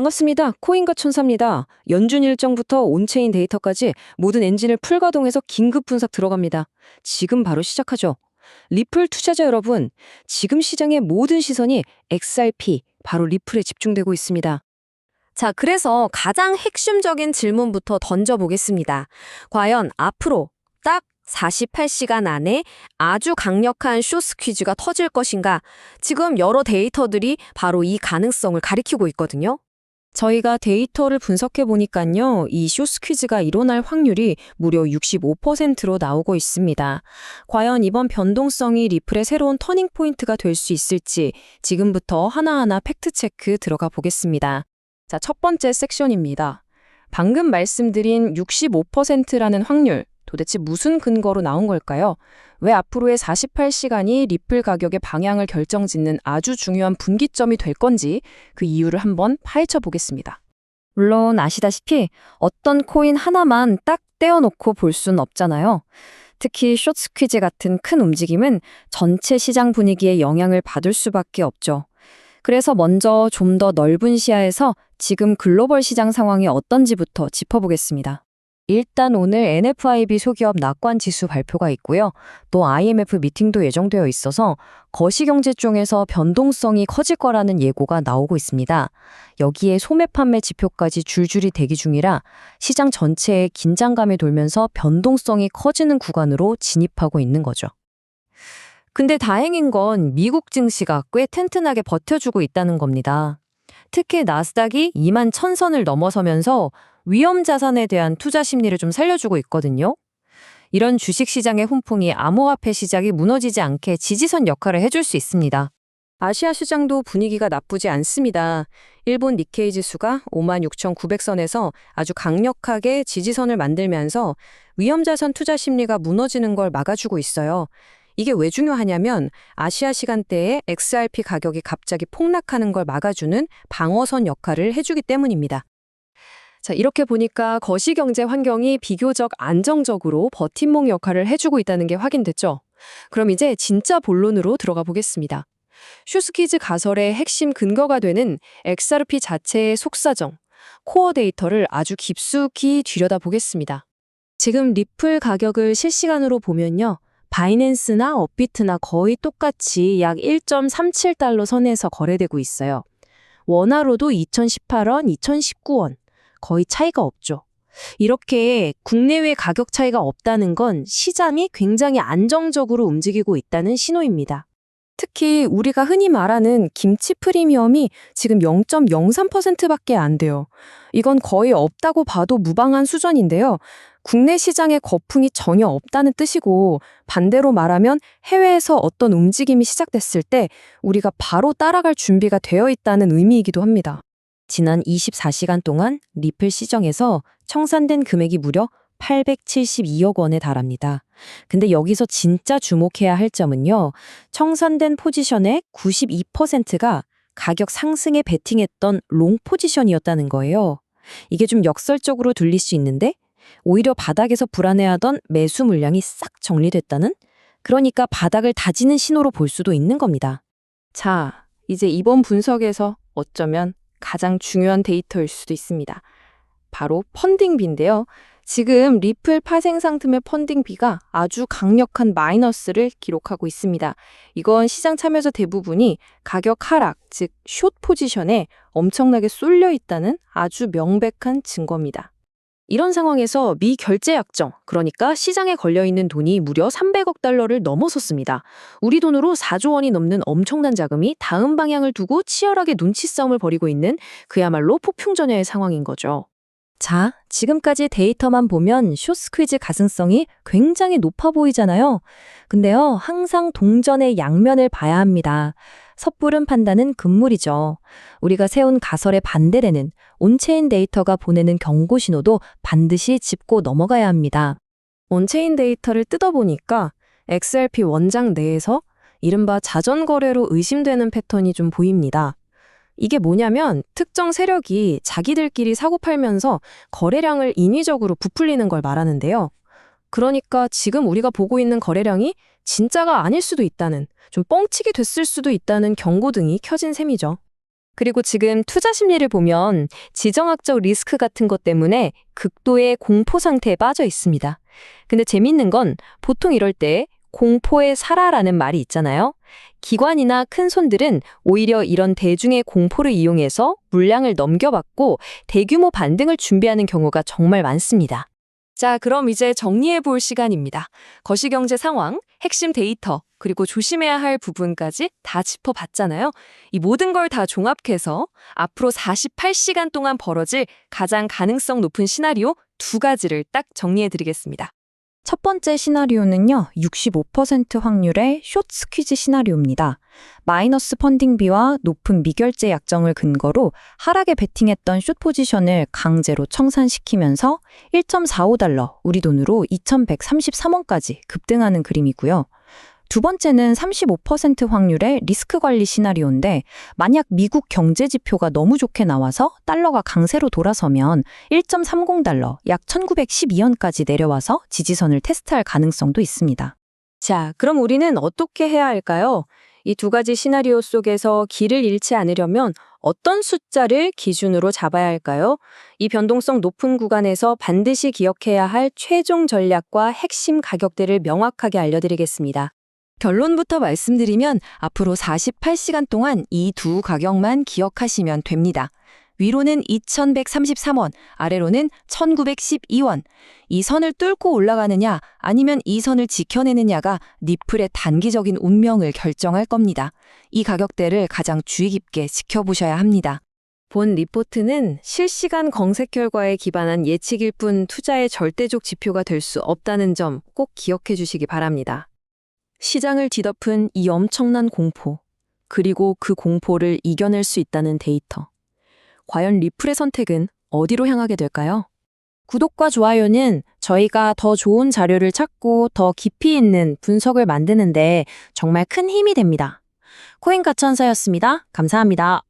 반갑습니다. 코인과 천사입니다. 연준 일정부터 온체인 데이터까지 모든 엔진을 풀가동해서 긴급 분석 들어갑니다. 지금 바로 시작하죠. 리플 투자자 여러분, 지금 시장의 모든 시선이 XRP, 바로 리플에 집중되고 있습니다. 자, 그래서 가장 핵심적인 질문부터 던져보겠습니다. 과연 앞으로 딱 48시간 안에 아주 강력한 숏 퀴즈가 터질 것인가? 지금 여러 데이터들이 바로 이 가능성을 가리키고 있거든요. 저희가 데이터를 분석해 보니까요, 이 숏 퀴즈가 일어날 확률이 무려 65%로 나오고 있습니다. 과연 이번 변동성이 리플의 새로운 터닝 포인트가 될 수 있을지 지금부터 하나하나 팩트 체크 들어가 보겠습니다. 자, 첫 번째 섹션입니다. 방금 말씀드린 65%라는 확률, 도대체 무슨 근거로 나온 걸까요? 왜 앞으로의 48시간이 리플 가격의 방향을 결정짓는 아주 중요한 분기점이 될 건지 그 이유를 한번 파헤쳐 보겠습니다. 물론 아시다시피 어떤 코인 하나만 딱 떼어놓고 볼 순 없잖아요. 특히 숏 스퀴즈 같은 큰 움직임은 전체 시장 분위기에 영향을 받을 수밖에 없죠. 그래서 먼저 좀 더 넓은 시야에서 지금 글로벌 시장 상황이 어떤지부터 짚어보겠습니다. 일단 오늘 NFIB 소기업 낙관 지수 발표가 있고요. 또 IMF 미팅도 예정되어 있어서 거시경제 쪽에서 변동성이 커질 거라는 예고가 나오고 있습니다. 여기에 소매 판매 지표까지 줄줄이 대기 중이라 시장 전체에 긴장감이 돌면서 변동성이 커지는 구간으로 진입하고 있는 거죠. 근데 다행인 건 미국 증시가 꽤 튼튼하게 버텨주고 있다는 겁니다. 특히 나스닥이 2만 1000선을 넘어서면서 위험 자산에 대한 투자 심리를 좀 살려주고 있거든요. 이런 주식시장의 훈풍이 암호화폐 시장이 무너지지 않게 지지선 역할을 해줄 수 있습니다. 아시아 시장도 분위기가 나쁘지 않습니다. 일본 니케이 지수가 56,900선에서 아주 강력하게 지지선을 만들면서 위험 자산 투자 심리가 무너지는 걸 막아주고 있어요. 이게 왜 중요하냐면 아시아 시간대에 XRP 가격이 갑자기 폭락하는 걸 막아주는 방어선 역할을 해주기 때문입니다. 자, 이렇게 보니까 거시경제 환경이 비교적 안정적으로 버팀목 역할을 해주고 있다는 게 확인됐죠? 그럼 이제 진짜 본론으로 들어가 보겠습니다. 숏스퀴즈 가설의 핵심 근거가 되는 XRP 자체의 속사정, 코어 데이터를 아주 깊숙이 들여다보겠습니다. 지금 리플 가격을 실시간으로 보면요. 바이낸스나 업비트나 거의 똑같이 약 1.37달러 선에서 거래되고 있어요. 원화로도 2018원, 2019원. 거의 차이가 없죠. 이렇게 국내외 가격 차이가 없다는 건 시장이 굉장히 안정적으로 움직이고 있다는 신호입니다. 특히 우리가 흔히 말하는 김치 프리미엄이 지금 0.03%밖에 안 돼요. 이건 거의 없다고 봐도 무방한 수준인데요. 국내 시장에 거품이 전혀 없다는 뜻이고 반대로 말하면 해외에서 어떤 움직임이 시작됐을 때 우리가 바로 따라갈 준비가 되어 있다는 의미이기도 합니다. 지난 24시간 동안 리플 시정에서 청산된 금액이 무려 872억 원에 달합니다. 근데 여기서 진짜 주목해야 할 점은요. 청산된 포지션의 92%가 가격 상승에 베팅했던 롱 포지션이었다는 거예요. 이게 좀 역설적으로 들릴 수 있는데 오히려 바닥에서 불안해하던 매수 물량이 싹 정리됐다는? 그러니까 바닥을 다지는 신호로 볼 수도 있는 겁니다. 자, 이제 이번 분석에서 어쩌면 가장 중요한 데이터일 수도 있습니다. 바로 펀딩비인데요. 지금 리플 파생 상품의 펀딩비가 아주 강력한 마이너스를 기록하고 있습니다. 이건 시장 참여자 대부분이 가격 하락, 즉 숏 포지션에 엄청나게 쏠려 있다는 아주 명백한 증거입니다. 이런 상황에서 미결제 약정, 그러니까 시장에 걸려있는 돈이 무려 300억 달러를 넘어섰습니다. 우리 돈으로 4조 원이 넘는 엄청난 자금이 다음 방향을 두고 치열하게 눈치 싸움을 벌이고 있는 그야말로 폭풍전야의 상황인 거죠. 자, 지금까지 데이터만 보면 숏 스퀴즈 가능성이 굉장히 높아 보이잖아요. 근데요, 항상 동전의 양면을 봐야 합니다. 섣부른 판단은 금물이죠. 우리가 세운 가설의 반대되는 온체인 데이터가 보내는 경고 신호도 반드시 짚고 넘어가야 합니다. 온체인 데이터를 뜯어보니까 XRP 원장 내에서 이른바 자전거래로 의심되는 패턴이 좀 보입니다. 이게 뭐냐면 특정 세력이 자기들끼리 사고팔면서 거래량을 인위적으로 부풀리는 걸 말하는데요. 그러니까 지금 우리가 보고 있는 거래량이 진짜가 아닐 수도 있다는, 좀 뻥치기 됐을 수도 있다는 경고등이 켜진 셈이죠. 그리고 지금 투자 심리를 보면 지정학적 리스크 같은 것 때문에 극도의 공포 상태에 빠져 있습니다. 근데 재밌는 건 보통 이럴 때 공포에 살아라는 말이 있잖아요. 기관이나 큰 손들은 오히려 이런 대중의 공포를 이용해서 물량을 넘겨받고 대규모 반등을 준비하는 경우가 정말 많습니다. 자, 그럼 이제 정리해 볼 시간입니다. 거시경제 상황, 핵심 데이터, 그리고 조심해야 할 부분까지 다 짚어봤잖아요. 이 모든 걸 다 종합해서 앞으로 48시간 동안 벌어질 가장 가능성 높은 시나리오 2가지를 딱 정리해 드리겠습니다. 첫 번째 시나리오는요, 65% 확률의 숏 스퀴즈 시나리오입니다. 마이너스 펀딩비와 높은 미결제 약정을 근거로 하락에 베팅했던 숏 포지션을 강제로 청산시키면서 1.45달러, 우리 돈으로 2,133원까지 급등하는 그림이고요. 두 번째는 35% 확률의 리스크 관리 시나리오인데 만약 미국 경제 지표가 너무 좋게 나와서 달러가 강세로 돌아서면 1.30달러, 약 1,912원까지 내려와서 지지선을 테스트할 가능성도 있습니다. 자, 그럼 우리는 어떻게 해야 할까요? 이 2가지 시나리오 속에서 길을 잃지 않으려면 어떤 숫자를 기준으로 잡아야 할까요? 이 변동성 높은 구간에서 반드시 기억해야 할 최종 전략과 핵심 가격대를 명확하게 알려드리겠습니다. 결론부터 말씀드리면 앞으로 48시간 동안 이 2 가격만 기억하시면 됩니다. 위로는 2,133원, 아래로는 1,912원. 이 선을 뚫고 올라가느냐 아니면 이 선을 지켜내느냐가 리플의 단기적인 운명을 결정할 겁니다. 이 가격대를 가장 주의 깊게 지켜보셔야 합니다. 본 리포트는 실시간 검색 결과에 기반한 예측일 뿐 투자의 절대적 지표가 될 수 없다는 점 꼭 기억해 주시기 바랍니다. 시장을 뒤덮은 이 엄청난 공포, 그리고 그 공포를 이겨낼 수 있다는 데이터. 과연 리플의 선택은 어디로 향하게 될까요? 구독과 좋아요는 저희가 더 좋은 자료를 찾고 더 깊이 있는 분석을 만드는데 정말 큰 힘이 됩니다. 코인 가천사였습니다. 감사합니다.